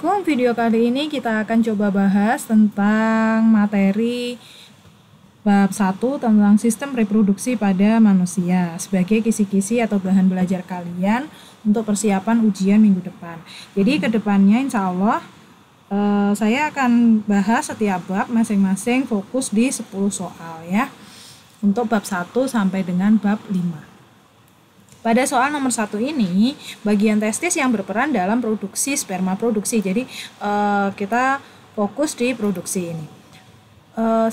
Assalamualaikum, video kali ini kita akan coba bahas tentang materi bab 1 tentang sistem reproduksi pada manusia sebagai kisi-kisi atau bahan belajar kalian untuk persiapan ujian minggu depan. Jadi kedepannya insya Allah saya akan bahas setiap bab masing-masing fokus di 10 soal ya, untuk bab 1 sampai dengan bab 5. Pada soal nomor 1 ini, bagian testis yang berperan dalam produksi sperma produksi. Jadi kita fokus di produksi ini.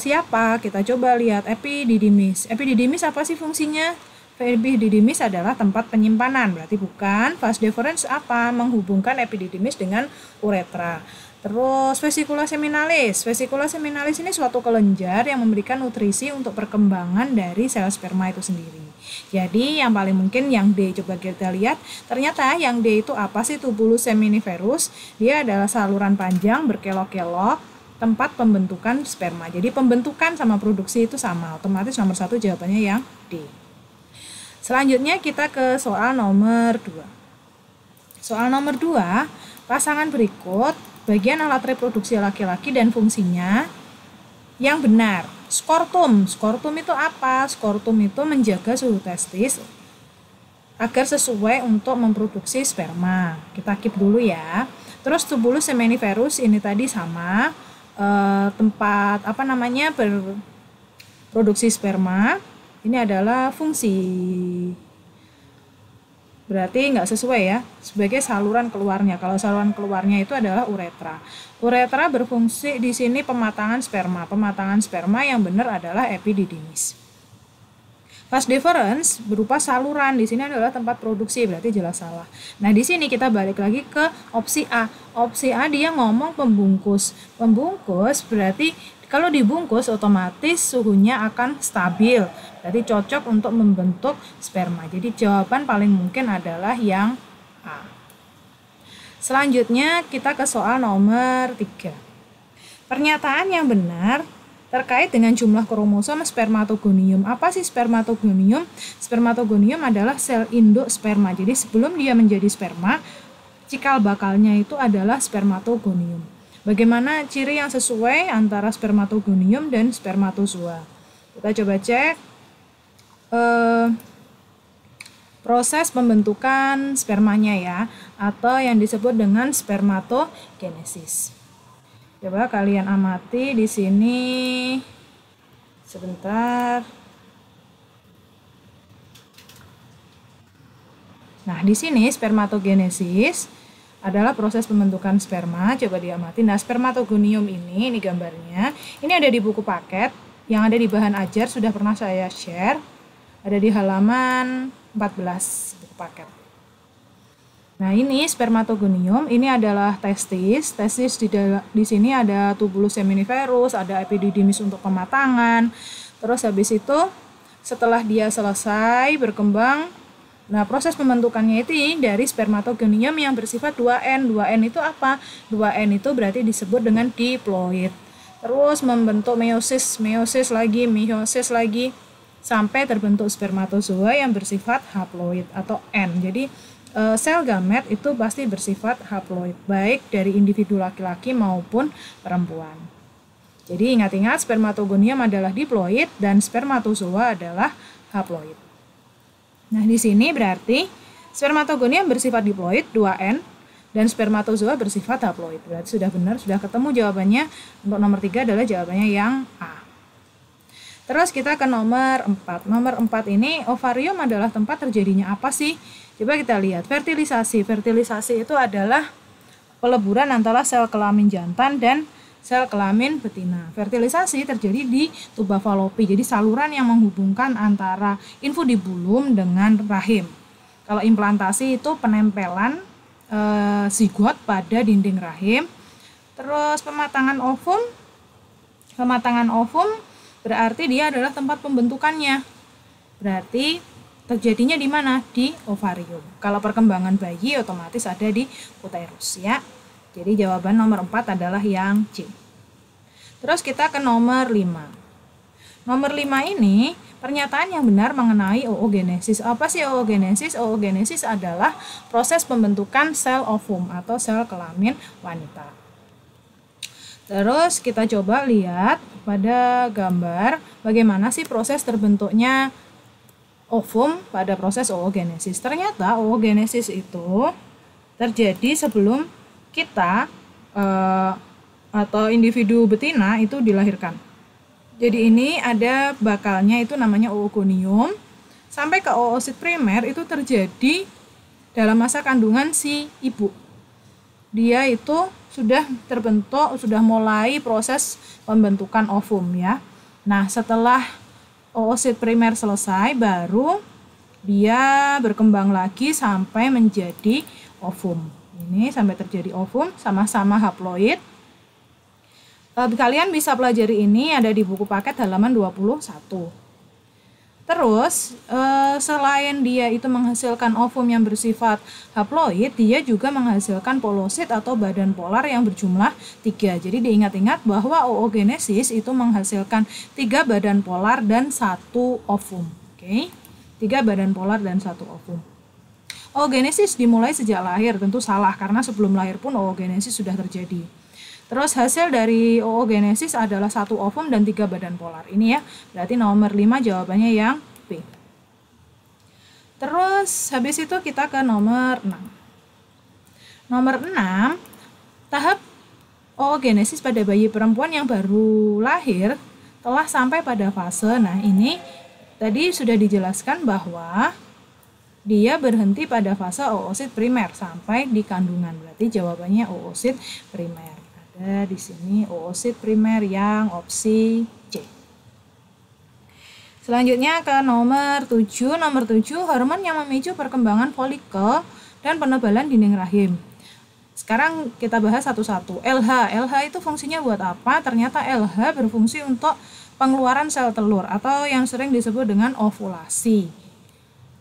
Siapa? Kita coba lihat epididymis. Epididymis apa sih fungsinya? Epididymis adalah tempat penyimpanan, berarti bukan. Vas deferens apa? Menghubungkan epididymis dengan uretra. Terus vesikula seminalis. Vesikula seminalis ini suatu kelenjar yang memberikan nutrisi untuk perkembangan dari sel sperma itu sendiri. Jadi yang paling mungkin yang D, coba kita lihat. Ternyata yang D itu apa sih? Tubulus seminiferus. Dia adalah saluran panjang berkelok-kelok tempat pembentukan sperma. Jadi pembentukan sama produksi itu sama. Otomatis nomor 1 jawabannya yang D. Selanjutnya kita ke soal nomor 2. Soal nomor 2, pasangan berikut bagian alat reproduksi laki-laki dan fungsinya yang benar. Skortum. Skortum itu apa? Skortum itu menjaga suhu testis agar sesuai untuk memproduksi sperma. Kita keep dulu ya. Terus tubulus seminiferus ini tadi sama tempat berproduksi sperma. Ini adalah fungsi. Berarti nggak sesuai ya, sebagai saluran keluarnya. Kalau saluran keluarnya itu adalah uretra. Uretra berfungsi di sini pematangan sperma. Pematangan sperma yang benar adalah epididymis. Vas deferens berupa saluran, di sini adalah tempat produksi, berarti jelas salah. Nah, di sini kita balik lagi ke opsi A. Opsi A dia ngomong pembungkus. Pembungkus berarti kalau dibungkus otomatis suhunya akan stabil. Berarti cocok untuk membentuk sperma. Jadi jawaban paling mungkin adalah yang A. Selanjutnya kita ke soal nomor 3. Pernyataan yang benar terkait dengan jumlah kromosom spermatogonium. Apa sih spermatogonium? Spermatogonium adalah sel induk sperma. Jadi sebelum dia menjadi sperma, cikal bakalnya itu adalah spermatogonium. Bagaimana ciri yang sesuai antara spermatogonium dan spermatozoa? Kita coba cek proses pembentukan spermanya ya, atau yang disebut dengan spermatogenesis. Coba kalian amati di sini sebentar. Nah, di sini spermatogenesis adalah proses pembentukan sperma. Coba diamati. Nah, spermatogonium ini gambarnya. Ini ada di buku paket yang ada di bahan ajar, sudah pernah saya share. Ada di halaman 14 buku paket. Nah, ini spermatogonium, ini adalah testis. Testis di sini ada tubulus seminiferus, ada epididymis untuk pematangan. Terus habis itu setelah dia selesai berkembang, nah proses pembentukannya itu dari spermatogonium yang bersifat 2N. 2N itu apa? 2N itu berarti disebut dengan diploid. Terus membentuk meiosis lagi sampai terbentuk spermatozoa yang bersifat haploid atau N. Jadi sel gamet itu pasti bersifat haploid, baik dari individu laki-laki maupun perempuan. Jadi ingat-ingat, spermatogonium adalah diploid dan spermatozoa adalah haploid. Nah, di sini berarti spermatogonium bersifat diploid 2N dan spermatozoa bersifat haploid. Berarti sudah benar, sudah ketemu jawabannya. Untuk nomor 3 adalah jawabannya yang A. Terus kita ke nomor 4. Nomor 4 ini ovarium adalah tempat terjadinya apa sih? Coba kita lihat. Fertilisasi. Fertilisasi itu adalah peleburan antara sel kelamin jantan dan sel kelamin betina. Fertilisasi terjadi di tuba falopi. Jadi saluran yang menghubungkan antara infundibulum dengan rahim. Kalau implantasi itu penempelan zigot pada dinding rahim. Terus pematangan ovum. Pematangan ovum berarti dia adalah tempat pembentukannya. Berarti terjadinya di mana? Di ovarium. Kalau perkembangan bayi otomatis ada di uterus ya. Jadi jawaban nomor 4 adalah yang C. Terus kita ke nomor 5. Nomor 5 ini pernyataan yang benar mengenai oogenesis. Apa sih oogenesis? Oogenesis adalah proses pembentukan sel ovum atau sel kelamin wanita. Terus kita coba lihat pada gambar bagaimana sih proses terbentuknya ovum pada proses oogenesis. Ternyata oogenesis itu terjadi sebelum kita atau individu betina itu dilahirkan. Jadi ini ada bakalnya itu namanya oogonium. Sampai ke oosit primer itu terjadi dalam masa kandungan si ibu. Dia itu sudah terbentuk, sudah mulai proses pembentukan ovum ya. Nah, setelah oosit primer selesai baru dia berkembang lagi sampai menjadi ovum. Ini sampai terjadi ovum, sama-sama haploid. Kalian bisa pelajari ini ada di buku paket halaman 21. Terus selain dia itu menghasilkan ovum yang bersifat haploid, dia juga menghasilkan polosit atau badan polar yang berjumlah 3. Jadi diingat-ingat bahwa oogenesis itu menghasilkan 3 badan polar dan 1 ovum. Oke. 3 badan polar dan 1 ovum. Oogenesis dimulai sejak lahir, tentu salah karena sebelum lahir pun oogenesis sudah terjadi. Terus hasil dari oogenesis adalah 1 ovum dan 3 badan polar. Ini ya, berarti nomor 5 jawabannya yang B. Terus habis itu kita ke nomor 6. Nomor 6, tahap oogenesis pada bayi perempuan yang baru lahir telah sampai pada fase. Nah, ini tadi sudah dijelaskan bahwa dia berhenti pada fase oosit primer sampai di kandungan. Berarti jawabannya oosit primer. Ada di sini oosit primer yang opsi C. Selanjutnya ke nomor 7. Nomor 7, hormon yang memicu perkembangan folikel dan penebalan dinding rahim. Sekarang kita bahas satu-satu. LH itu fungsinya buat apa? Ternyata LH berfungsi untuk pengeluaran sel telur atau yang sering disebut dengan ovulasi.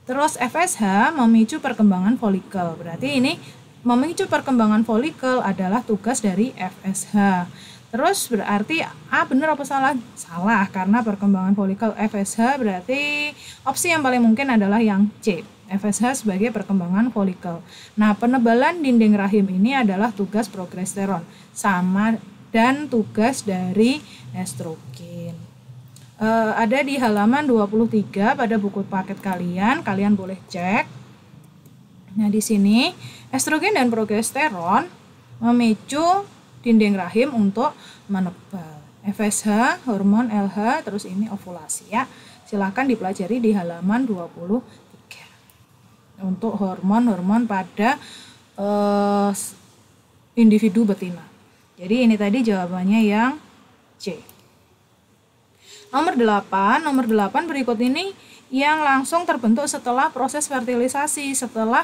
Terus FSH memicu perkembangan folikel. Berarti ini memicu perkembangan folikel adalah tugas dari FSH. Terus berarti A benar apa salah? Salah, karena perkembangan folikel FSH berarti opsi yang paling mungkin adalah yang C. FSH sebagai perkembangan folikel. Nah, penebalan dinding rahim ini adalah tugas progesteron sama dan tugas dari estrogen. Ada di halaman 23 pada buku paket kalian boleh cek. Nah, di sini estrogen dan progesteron memicu dinding rahim untuk menebal. FSH, hormon LH, terus ini ovulasi ya. Silahkan dipelajari di halaman 23. Untuk hormon-hormon pada individu betina. Jadi ini tadi jawabannya yang C. Nomor 8 berikut ini yang langsung terbentuk setelah proses fertilisasi, setelah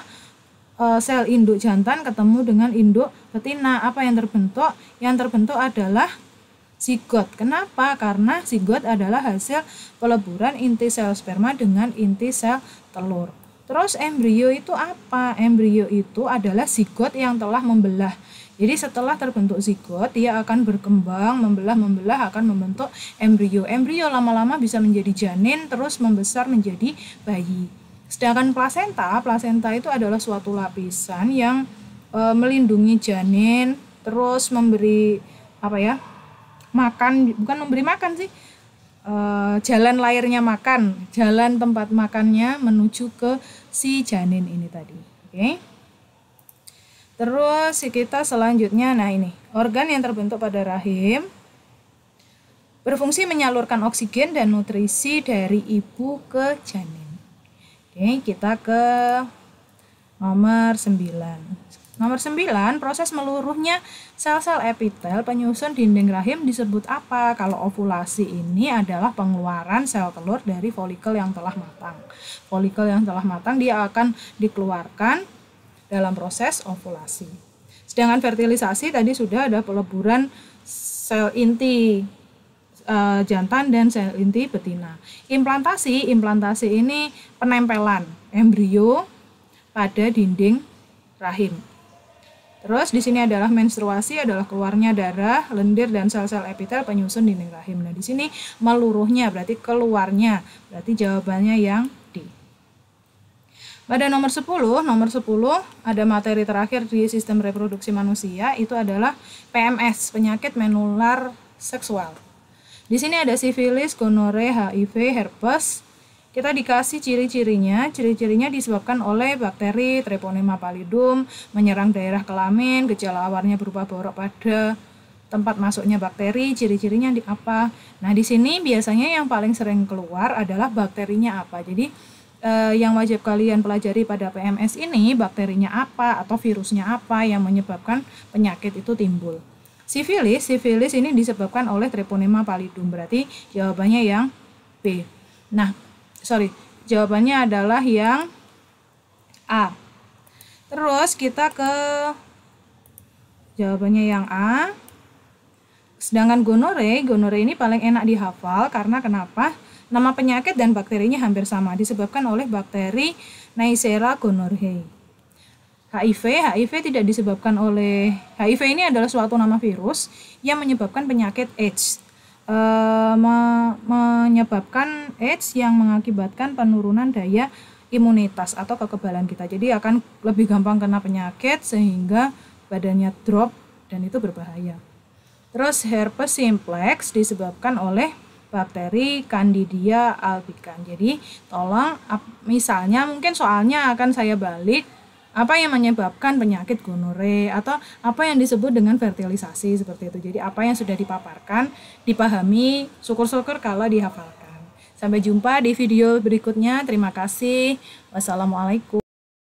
sel induk jantan ketemu dengan induk betina. Apa yang terbentuk? Yang terbentuk adalah zigot. Kenapa? Karena zigot adalah hasil peleburan inti sel sperma dengan inti sel telur. Terus embrio itu apa? Embrio itu adalah zigot yang telah membelah. Jadi setelah terbentuk zigot, dia akan berkembang, membelah akan membentuk embrio. Embrio lama-lama bisa menjadi janin, terus membesar menjadi bayi. Sedangkan plasenta itu adalah suatu lapisan yang melindungi janin, terus memberi makan, bukan memberi makan sih, jalan lahirnya makan, jalan tempat makannya menuju ke si janin ini tadi. Oke. Terus kita selanjutnya, nah ini organ yang terbentuk pada rahim berfungsi menyalurkan oksigen dan nutrisi dari ibu ke janin. Oke, kita ke nomor 9. Nomor 9, proses meluruhnya sel-sel epitel penyusun dinding rahim disebut apa? Kalau ovulasi ini adalah pengeluaran sel telur dari folikel yang telah matang. Folikel yang telah matang dia akan dikeluarkan dalam proses ovulasi. Sedangkan fertilisasi tadi sudah ada peleburan sel inti jantan dan sel inti betina. Implantasi ini penempelan embrio pada dinding rahim. Terus di sini adalah menstruasi, adalah keluarnya darah, lendir dan sel-sel epitel penyusun dinding rahim. Nah, di sini meluruhnya berarti keluarnya. Berarti jawabannya yang D. Pada nomor 10 ada materi terakhir di sistem reproduksi manusia, itu adalah PMS, penyakit menular seksual. Di sini ada sifilis, gonore, HIV, herpes. Kita dikasih ciri-cirinya. Ciri-cirinya disebabkan oleh bakteri Treponema pallidum, menyerang daerah kelamin, gejala awalnya berupa borok pada tempat masuknya bakteri, ciri-cirinya di apa. Nah, di sini biasanya yang paling sering keluar adalah bakterinya apa. Jadi yang wajib kalian pelajari pada PMS ini bakterinya apa atau virusnya apa yang menyebabkan penyakit itu timbul. Sifilis ini disebabkan oleh Treponema pallidum, berarti jawabannya yang B. Jawabannya adalah yang A. Terus kita ke jawabannya yang A. Sedangkan gonore ini paling enak dihafal karena kenapa? Nama penyakit dan bakterinya hampir sama, disebabkan oleh bakteri Neisseria gonorrhoeae. HIV tidak disebabkan oleh, HIV ini adalah suatu nama virus yang menyebabkan penyakit AIDS. Menyebabkan AIDS yang mengakibatkan penurunan daya imunitas atau kekebalan kita. Jadi akan lebih gampang kena penyakit sehingga badannya drop dan itu berbahaya. Terus herpes simplex disebabkan oleh bakteri Candida albicans. Jadi tolong misalnya mungkin soalnya akan saya balik, apa yang menyebabkan penyakit gonore atau apa yang disebut dengan fertilisasi seperti itu. Jadi apa yang sudah dipaparkan dipahami, syukur-syukur kalau dihafalkan. Sampai jumpa di video berikutnya. Terima kasih. Wassalamualaikum.